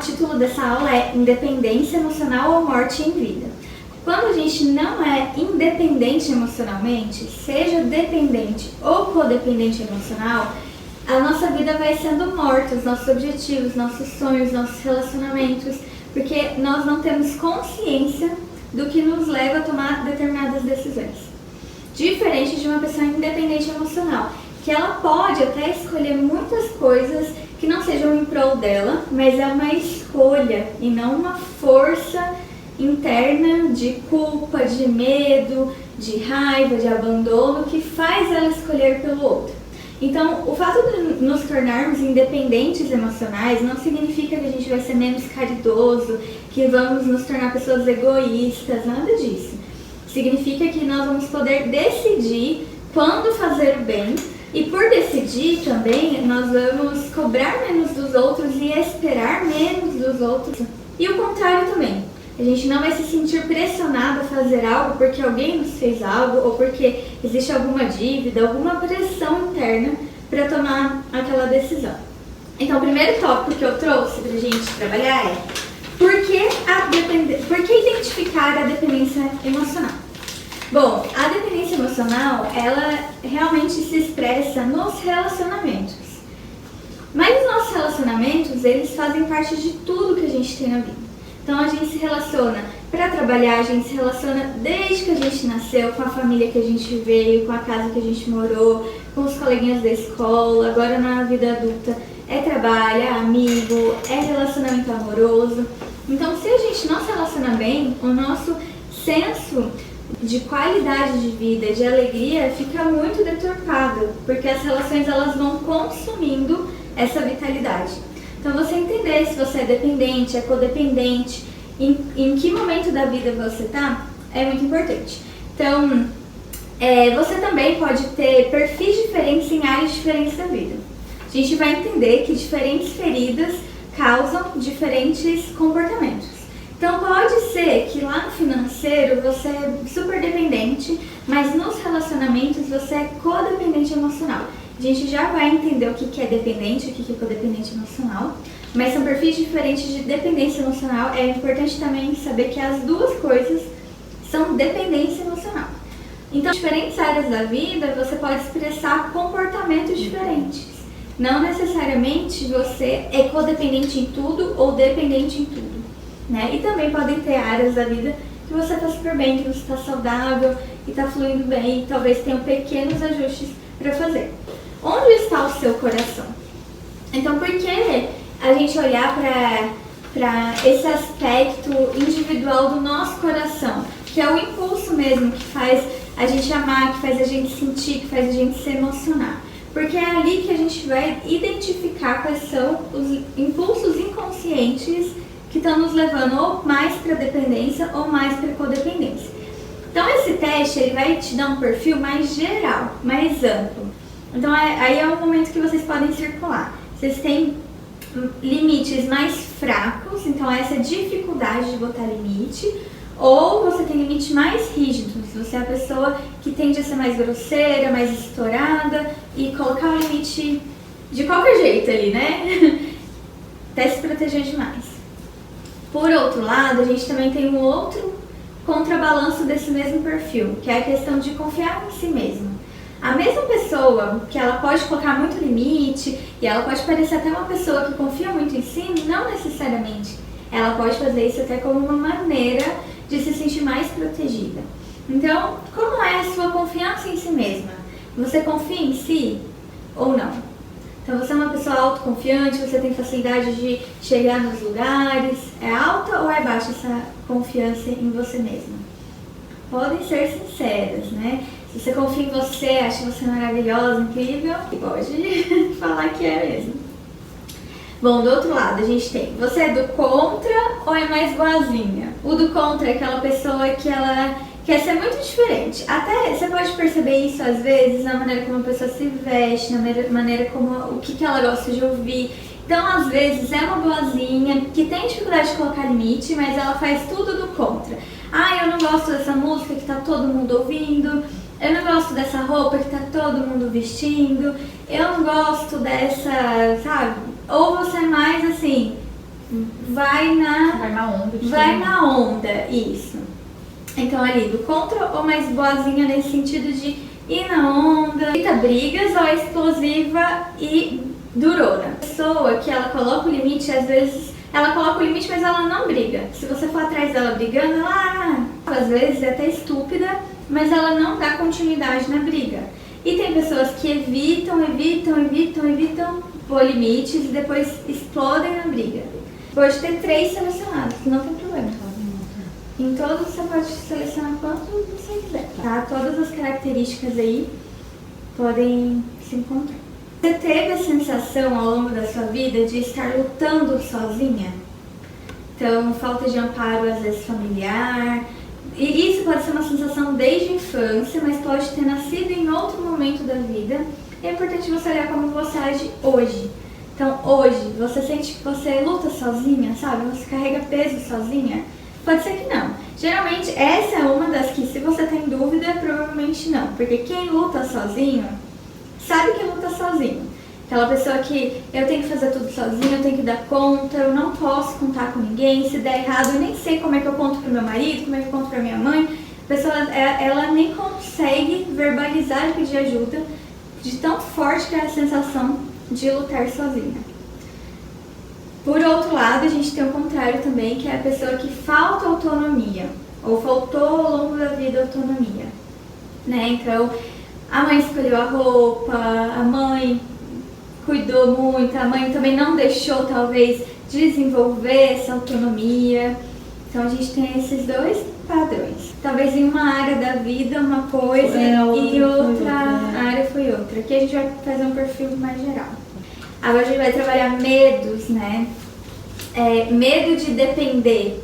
O título dessa aula é Independência Emocional ou Morte em Vida. Quando a gente não é independente emocionalmente, seja dependente ou codependente emocional, a nossa vida vai sendo morta, os nossos objetivos, nossos sonhos, nossos relacionamentos, porque nós não temos consciência do que nos leva a tomar determinadas decisões. Diferente de uma pessoa independente emocional, que ela pode até escolher muitas coisas que não sejam em prol dela, mas é uma escolha e não uma força interna de culpa, de medo, de raiva, de abandono que faz ela escolher pelo outro. Então, o fato de nos tornarmos independentes emocionais não significa que a gente vai ser menos caridoso, que vamos nos tornar pessoas egoístas, nada disso. Significa que nós vamos poder decidir quando fazer o bem e por decidir também nós vamos cobrar menos dos outros e esperar menos dos outros. E o contrário também. A gente não vai se sentir pressionado a fazer algo porque alguém nos fez algo ou porque existe alguma dívida, alguma pressão interna para tomar aquela decisão. Então, o primeiro tópico que eu trouxe para a gente trabalhar é por que identificar a dependência emocional? Bom, a dependência emocional, ela realmente se expressa nos relacionamentos. Mas os nossos relacionamentos, eles fazem parte de tudo que a gente tem na vida. Então a gente se relaciona para trabalhar, a gente se relaciona desde que a gente nasceu, com a família que a gente veio, com a casa que a gente morou, com os coleguinhas da escola, agora na vida adulta é trabalho, é amigo, é relacionamento amoroso. Então se a gente não se relaciona bem, o nosso senso de qualidade de vida, de alegria, fica muito deturpado, porque as relações elas vão consumindo essa vitalidade. Então você entender se você é dependente, é codependente, em que momento da vida você está, é muito importante. Então, você também pode ter perfis diferentes em áreas diferentes da vida. A gente vai entender que diferentes feridas causam diferentes comportamentos. Então pode ser que lá no financeiro você é super dependente, mas nos relacionamentos você é codependente emocional. A gente já vai entender o que é dependente, o que é codependente emocional, mas são perfis diferentes de dependência emocional. É importante também saber que as duas coisas são dependência emocional. Então, em diferentes áreas da vida, você pode expressar comportamentos diferentes. Não necessariamente você é codependente em tudo ou dependente em tudo, né? E também podem ter áreas da vida que você está super bem, que você está saudável e está fluindo bem, e talvez tenham pequenos ajustes para fazer. Onde está o seu coração? Então, por que a gente olhar para esse aspecto individual do nosso coração, que é o impulso mesmo que faz a gente amar, que faz a gente sentir, que faz a gente se emocionar? Porque é ali que a gente vai identificar quais são os impulsos inconscientes que estão nos levando ou mais para dependência ou mais para codependência. Então, esse teste ele vai te dar um perfil mais geral, mais amplo. Então, aí é o momento que vocês podem circular. Vocês têm limites mais fracos, então essa dificuldade de botar limite, ou você tem limites mais rígidos. Você é a pessoa que tende a ser mais grosseira, mais estourada e colocar o limite de qualquer jeito ali, né? Até se proteger demais. Por outro lado, a gente também tem um outro contrabalanço desse mesmo perfil, que é a questão de confiar em si mesmo. A mesma pessoa que ela pode colocar muito limite e ela pode parecer até uma pessoa que confia muito em si, não necessariamente. Ela pode fazer isso até como uma maneira de se sentir mais protegida. Então, como é a sua confiança em si mesma? Você confia em si ou não? Então, você é uma pessoa autoconfiante, você tem facilidade de chegar nos lugares. É alta ou é baixa essa confiança em você mesma? Podem ser sinceras, né? Se você confia em você, acha você maravilhosa, incrível, pode falar que é mesmo. Bom, do outro lado a gente tem, você é do contra ou é mais boazinha? O do contra é aquela pessoa que ela quer ser muito diferente. Até você pode perceber isso às vezes na maneira como a pessoa se veste, na maneira como o que ela gosta de ouvir. Então, às vezes, é uma boazinha que tem dificuldade de colocar limite, mas ela faz tudo do contra. Ah, eu não gosto dessa música que tá todo mundo ouvindo. Eu não gosto dessa roupa que tá todo mundo vestindo. Eu não gosto dessa, sabe? Ou você é mais assim, vai na onda. Vai na onda, isso. Então ali, do contra ou mais boazinha nesse sentido de ir na onda, evita brigas, ou explosiva e durona. A pessoa que ela coloca o limite, às vezes ela coloca o limite, mas ela não briga. Se você for atrás dela brigando, ela às vezes é até estúpida, mas ela não dá continuidade na briga. E tem pessoas que evitam pôr limites e depois explodem na briga. Pode ter 3 selecionados, não tem problema. Em todos você pode selecionar quanto você quiser, tá? Todas as características aí podem se encontrar. Você teve a sensação ao longo da sua vida de estar lutando sozinha? Então, falta de amparo às vezes familiar. E isso pode ser uma sensação desde a infância, mas pode ter nascido em outro momento da vida. É importante você olhar como você age hoje. Então, hoje, você sente que você luta sozinha, sabe? Você carrega peso sozinha? Pode ser que não. Geralmente, essa é uma das que, se você tem dúvida, provavelmente não. Porque quem luta sozinho, sabe que luta sozinho. Aquela pessoa que eu tenho que fazer tudo sozinho, eu tenho que dar conta, eu não posso contar com ninguém. Se der errado, eu nem sei como é que eu conto pro meu marido, como é que eu conto pra minha mãe. A pessoa, ela nem consegue verbalizar e pedir ajuda, de tão forte que é a sensação de lutar sozinha. Por outro lado, a gente tem o contrário também, que é a pessoa que falta autonomia, ou faltou ao longo da vida autonomia, né? Então, a mãe escolheu a roupa, a mãe cuidou muito, a mãe também não deixou, talvez, desenvolver essa autonomia. Então, a gente tem esses 2 padrões. Talvez em uma área da vida uma coisa e outra área foi outra. Aqui a gente vai fazer um perfil mais geral. Agora a gente vai trabalhar medos, né? Medo de depender.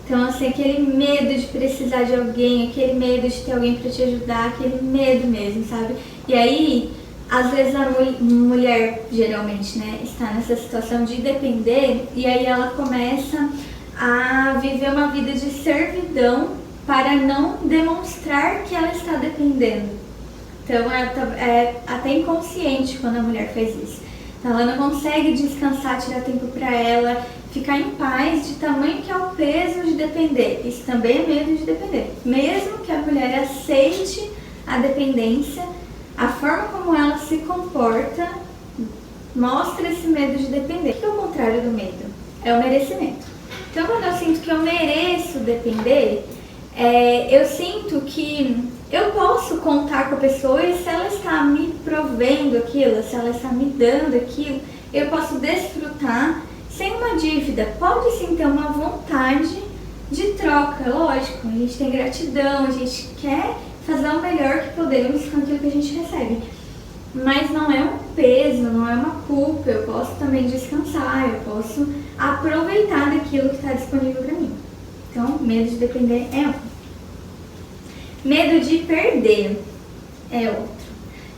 Então, assim, aquele medo de precisar de alguém, aquele medo de ter alguém para te ajudar, aquele medo mesmo, sabe? E aí, às vezes a mulher, geralmente, né, está nessa situação de depender, e aí ela começa a viver uma vida de servidão para não demonstrar que ela está dependendo. Então, é até inconsciente quando a mulher faz isso. Então, ela não consegue descansar, tirar tempo para ela, ficar em paz de tamanho que é o peso de depender. Isso também é medo de depender. Mesmo que a mulher aceite a dependência, a forma como ela se comporta mostra esse medo de depender. O que é o contrário do medo? É o merecimento. Então, quando eu sinto que eu mereço depender, eu sinto que eu posso contar com a pessoa e se ela está me provendo aquilo, se ela está me dando aquilo, eu posso desfrutar sem uma dívida. Pode sim ter uma vontade de troca, lógico. A gente tem gratidão, a gente quer fazer o melhor que podemos com aquilo que a gente recebe. Mas não é um peso, não é uma culpa. Eu posso também descansar, eu posso aproveitar daquilo que está disponível para mim. Então, medo de depender é um. Medo de perder é outro.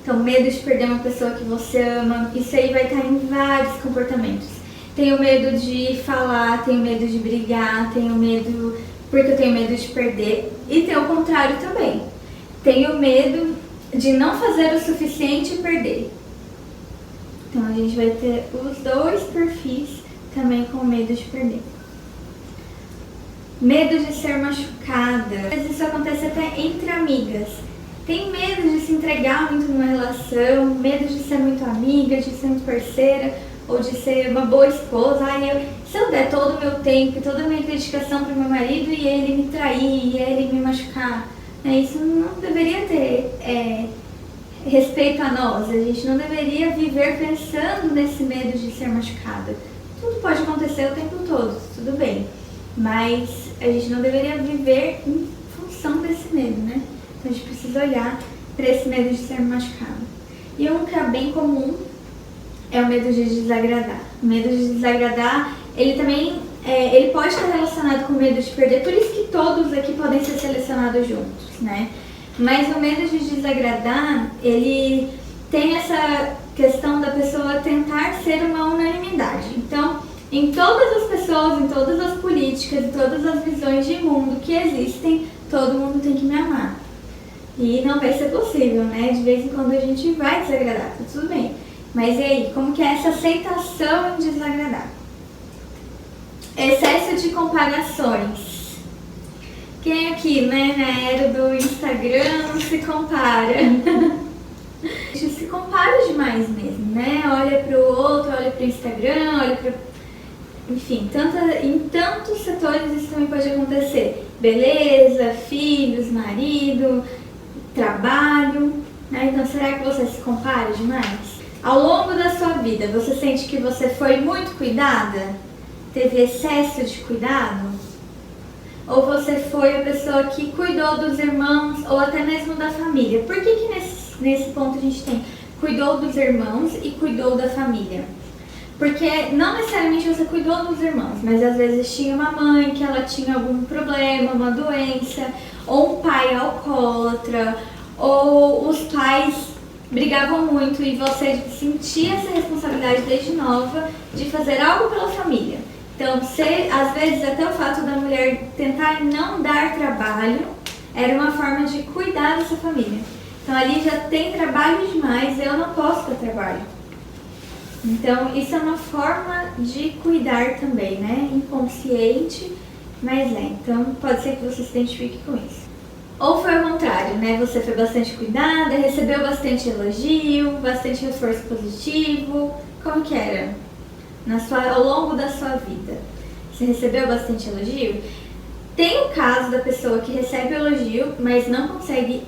Então, medo de perder uma pessoa que você ama, isso aí vai estar em vários comportamentos. Tenho medo de falar, tenho medo de brigar, tenho medo porque eu tenho medo de perder. E tem o contrário também. Tenho medo de não fazer o suficiente e perder. Então, a gente vai ter os 2 perfis também com medo de perder. Medo de ser machucada. Às vezes isso acontece até entre amigas. Tem medo de se entregar muito numa relação, medo de ser muito amiga, de ser muito parceira, ou de ser uma boa esposa. Se eu der todo o meu tempo e toda a minha dedicação para o meu marido e ele me trair, e ele me machucar, isso não deveria ter respeito a nós. A gente não deveria viver pensando nesse medo de ser machucada. Tudo pode acontecer o tempo todo, tudo bem. Mas a gente não deveria viver em função desse medo, né? Então a gente precisa olhar para esse medo de ser machucado. E um que é bem comum é o medo de desagradar. O medo de desagradar, ele também ele pode estar relacionado com o medo de perder, por isso que todos aqui podem ser selecionados juntos, né? Mas o medo de desagradar, ele tem essa questão da pessoa tentar ser uma unanimidade. Então, em todas as pessoas, em todas as políticas, em todas as visões de mundo que existem, todo mundo tem que me amar. E não vai ser possível, né? De vez em quando a gente vai desagradar, tá tudo bem. Mas e aí, como que é essa aceitação em desagradar? Excesso de comparações. Quem aqui, né, na era do Instagram não se compara? A gente se compara demais mesmo, né? Olha pro outro, olha pro Instagram, olha pro... Enfim, em tantos setores isso também pode acontecer. Beleza, filhos, marido, trabalho, né? Então será que você se compara demais? Ao longo da sua vida, você sente que você foi muito cuidada? Teve excesso de cuidado? Ou você foi a pessoa que cuidou dos irmãos ou até mesmo da família? Por que nesse ponto a gente tem cuidou dos irmãos e cuidou da família? Porque não necessariamente você cuidou dos irmãos, mas às vezes tinha uma mãe que ela tinha algum problema, uma doença, ou um pai alcoólatra, ou os pais brigavam muito e você sentia essa responsabilidade desde nova de fazer algo pela família. Então, às vezes até o fato da mulher tentar não dar trabalho era uma forma de cuidar dessa família. Então ali já tem trabalho demais, eu não posso dar trabalho. Então isso é uma forma de cuidar também, né? Inconsciente, mas é. Então pode ser que você se identifique com isso. Ou foi ao contrário, né? Você foi bastante cuidada, recebeu bastante elogio, bastante reforço positivo. Como que era? Ao longo da sua vida. Você recebeu bastante elogio? Tem o caso da pessoa que recebe elogio, mas não consegue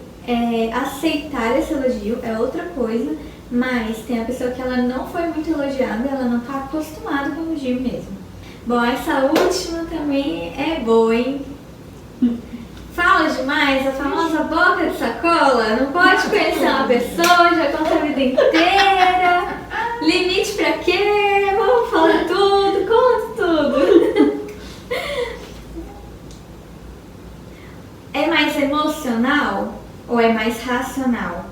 aceitar esse elogio, é outra coisa, mas tem a pessoa que ela não foi muito elogiada, ela não está acostumada com elogio mesmo. Bom, essa última também é boa, hein? Fala demais, a famosa boca de sacola, não pode conhecer uma pessoa, já conta a vida inteira, limite pra quê? Vamos falar tudo, conta tudo. É mais emocional ou é mais racional?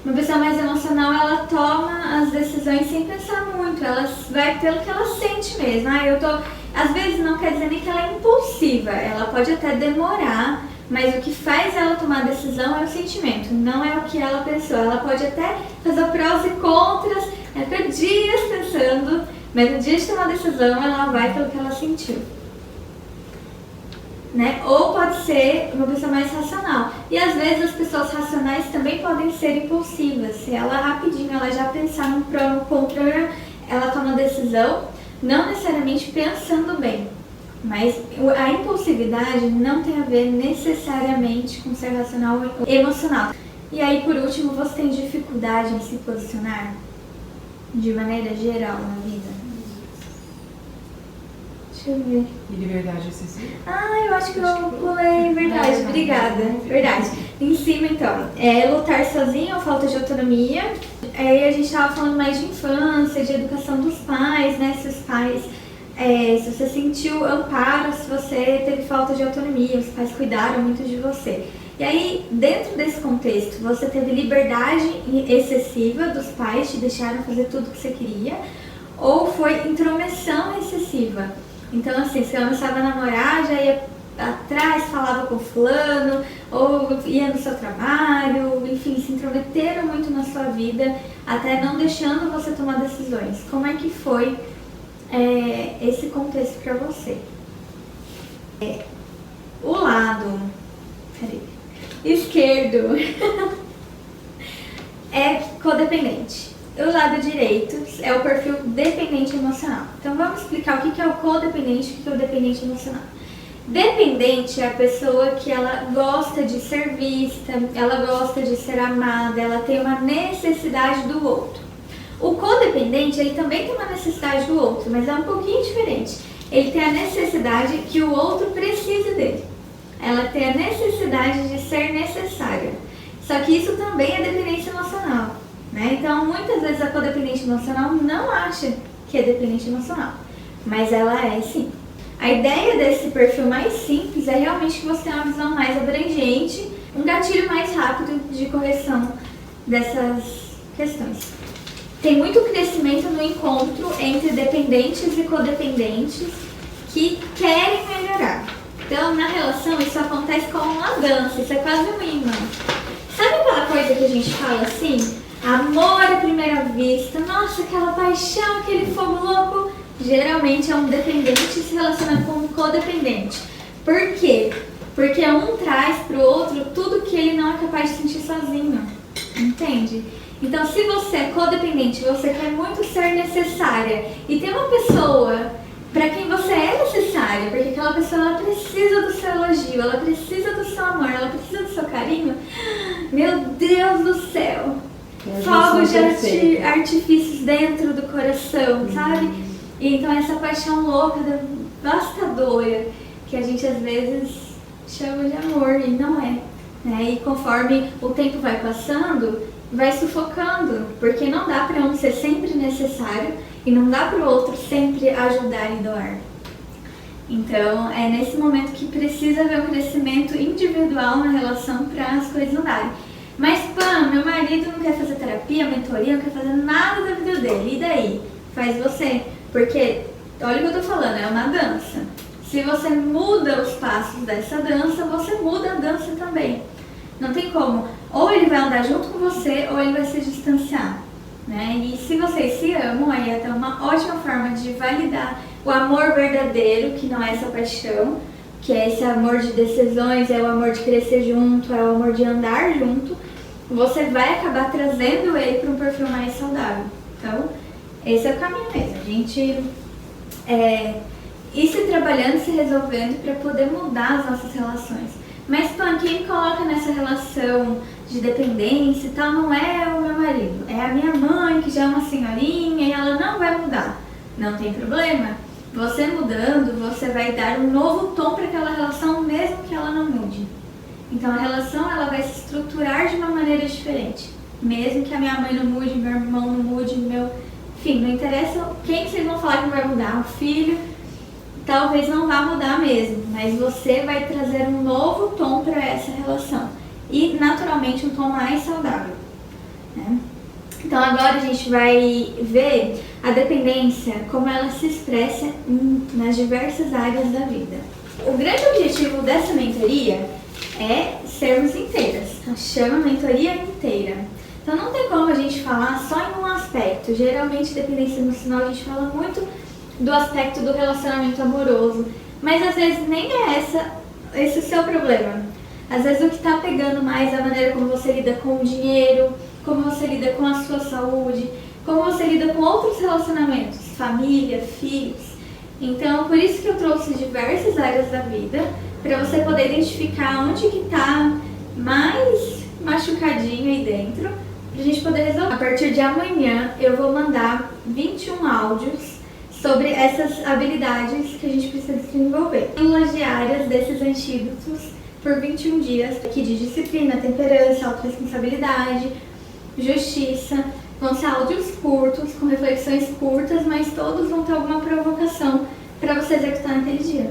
Uma pessoa mais emocional, ela toma as decisões sem pensar muito, ela vai pelo que ela sente mesmo. Às vezes não quer dizer nem que ela é impulsiva, ela pode até demorar, mas o que faz ela tomar a decisão é o sentimento, não é o que ela pensou. Ela pode até fazer prós e contras, ela fica dias pensando, mas no dia de tomar a decisão ela vai pelo que ela sentiu. Né? Ou pode ser uma pessoa mais racional. E às vezes as pessoas racionais também podem ser impulsivas. Se ela rapidinho, ela já pensar no pró, no contra, ela toma a decisão, não necessariamente pensando bem. Mas a impulsividade não tem a ver necessariamente com ser racional ou emocional. E aí, por último, você tem dificuldade em se posicionar de maneira geral na vida? Deixa eu ver. E liberdade excessiva? Eu acho que eu pulei. Verdade, obrigada. Verdade. Em cima, então, lutar sozinho ou falta de autonomia. Aí a gente estava falando mais de infância, de educação dos pais, né? Se os pais, se você sentiu amparo, se você teve falta de autonomia, os pais cuidaram muito de você. E aí, dentro desse contexto, você teve liberdade excessiva dos pais, te deixaram fazer tudo que você queria, ou foi intromissão excessiva? Então, assim, se ela começava a namorar, já ia atrás, falava com fulano, ou ia no seu trabalho, enfim, se intrometeram muito na sua vida, até não deixando você tomar decisões. Como é que foi esse contexto para você? O lado esquerdo é codependente. O lado direito é o perfil dependente emocional. Então vamos explicar o que é o codependente e o que é o dependente emocional. Dependente é a pessoa que ela gosta de ser vista, ela gosta de ser amada, ela tem uma necessidade do outro. O codependente, ele também tem uma necessidade do outro, mas é um pouquinho diferente. Ele tem a necessidade que o outro precise dele. Ela tem a necessidade de ser necessária. Só que isso também é dependência emocional. Né? Então, muitas vezes a codependente emocional não acha que é dependente emocional, mas ela é sim. A ideia desse perfil mais simples é realmente que você tenha uma visão mais abrangente, um gatilho mais rápido de correção dessas questões. Tem muito crescimento no encontro entre dependentes e codependentes que querem melhorar. Então, na relação, isso acontece como uma dança, isso é quase um imã. Sabe aquela coisa que a gente fala assim? Amor à primeira vista, nossa, aquela paixão, aquele fogo louco, geralmente é um dependente se relacionando com um codependente. Por quê? Porque um traz pro outro tudo que ele não é capaz de sentir sozinho, entende? Então, se você é codependente, você quer muito ser necessária e tem uma pessoa para quem você é necessária, porque aquela pessoa ela precisa do seu elogio, ela precisa do seu amor, ela precisa do seu carinho, meu Deus do céu! Fogos de artifícios dentro do coração, sabe? E então essa paixão louca, devastadora, que a gente às vezes chama de amor e não é, né? E conforme o tempo vai passando, vai sufocando, porque não dá para um ser sempre necessário e não dá para o outro sempre ajudar e doar. Então é nesse momento que precisa haver um crescimento individual na relação para as coisas andarem. Mas Pam, meu marido não quer fazer terapia, mentoria, não quer fazer nada da vida dele, e daí? Faz você, porque olha o que eu tô falando, é uma dança. Se você muda os passos dessa dança, você muda a dança também. Não tem como. Ou ele vai andar junto com você, ou ele vai se distanciar, né? E se vocês se amam, aí é até uma ótima forma de validar o amor verdadeiro, que não é essa paixão, que é esse amor de decisões, é o amor de crescer junto, é o amor de andar junto. Você vai acabar trazendo ele para um perfil mais saudável. Então, esse é o caminho mesmo. A gente ir se trabalhando, se resolvendo para poder mudar as nossas relações. Mas, Pam, quem coloca nessa relação de dependência e tal não é o meu marido, é a minha mãe, que já é uma senhorinha e ela não vai mudar. Não tem problema. Você mudando, você vai dar um novo tom para aquela relação, mesmo que ela não mude. Então a relação ela vai se estruturar de uma maneira diferente. Mesmo que a minha mãe não mude, meu irmão não mude, enfim, não interessa quem vocês vão falar que vai mudar. O filho talvez não vá mudar mesmo, mas você vai trazer um novo tom para essa relação. E naturalmente um tom mais saudável, né? Então agora a gente vai ver a dependência, como ela se expressa nas diversas áreas da vida. O grande objetivo dessa mentoria é sermos inteiras. Chama mentoria inteira. Então não tem como a gente falar só em um aspecto. Geralmente dependência emocional a gente fala muito do aspecto do relacionamento amoroso, mas às vezes nem é esse o seu problema. Às vezes o que está pegando mais é a maneira como você lida com o dinheiro, como você lida com a sua saúde, como você lida com outros relacionamentos, família, filhos. Então, por isso que eu trouxe diversas áreas da vida, para você poder identificar onde que está mais machucadinho aí dentro, para a gente poder resolver. A partir de amanhã, eu vou mandar 21 áudios sobre essas habilidades que a gente precisa desenvolver. Pílulas diárias desses antídotos por 21 dias, aqui de disciplina, temperança, autorresponsabilidade, justiça. Vão ser áudios curtos, com reflexões curtas, mas todos vão ter alguma provocação para você executar naquele dia.